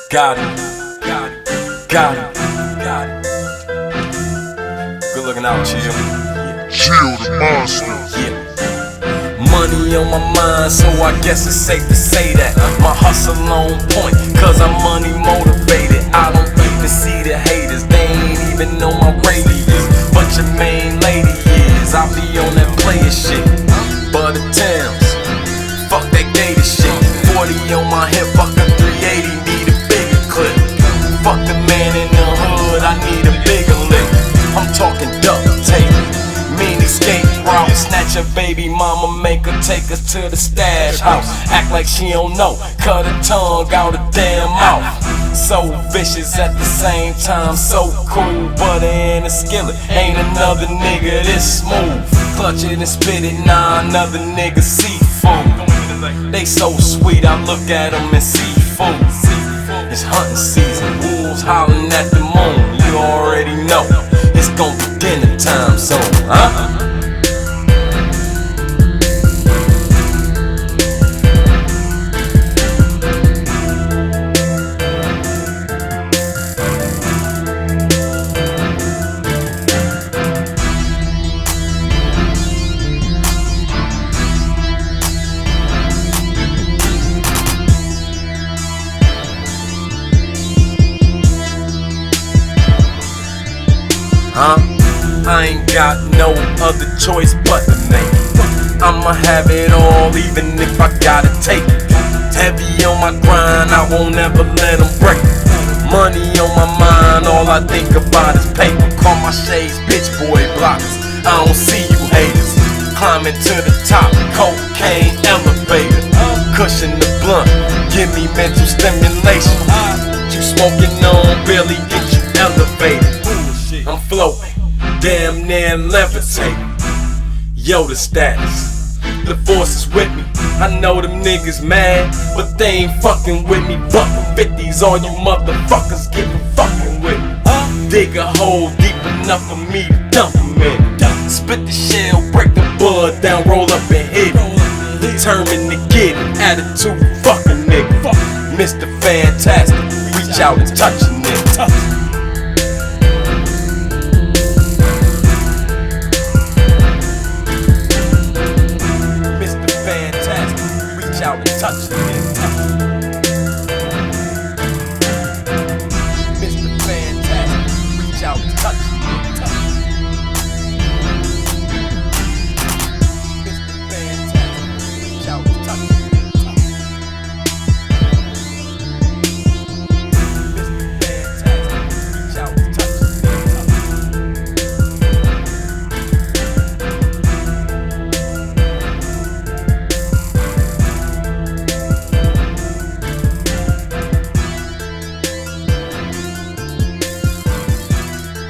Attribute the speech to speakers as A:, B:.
A: Gotti, Gotti. Good looking out, chill.
B: Chill the monster.
A: Yeah. Money on my mind, so I guess it's safe to say that my hustle on point, cause I'm money motivated. I don't even see the haters, they ain't even know my radius. But your main lady is, I be on that player shit. Butter Towns, fuck that gator shit. 40 on my hip, fuck a 380, need a bigger clip. Fuck the man in the hood, I need a bigger lick. I'm talking duct tape, mini skate route, snatch a baby mama, make her take us to the stash house. Act like she don't know, cut her tongue out her damn mouth. So vicious at the same time, so cool, butter in a skillet. Ain't another nigga this smooth. Clutch it and spit it, nah, another nigga seafood. They so sweet, I look at them and see food. It's hunting season, wolves howling at the moon. You already know, it's gon' be dinner time soon, huh? I ain't got no other choice but to make it. I'ma have it all even if I gotta take it. Heavy on my grind, I won't ever let them break it. Money on my mind, all I think about is paper. Call my shades bitch boy blockers, I don't see you haters. Climbing to the top, cocaine elevator. Cushion the blunt, give me mental stimulation. You smoking on barely get you elevated. I'm floating, damn near levitating. Yoda status, the force is with me. I know them niggas mad, but they ain't fucking with me. Buckin' 50s, all you motherfuckers getting fucking with me. Dig a hole deep enough for me to dump them in. Split the shell, break the bud down, roll up and hit it. Determined to get it, attitude fucking nigga. Mr. Fantastic, reach out and touch a nigga. Out and touch the nigga. Mr. Fantastic, reach out and touch the nigga. Mr. Fantastic, reach out and touch the nigga.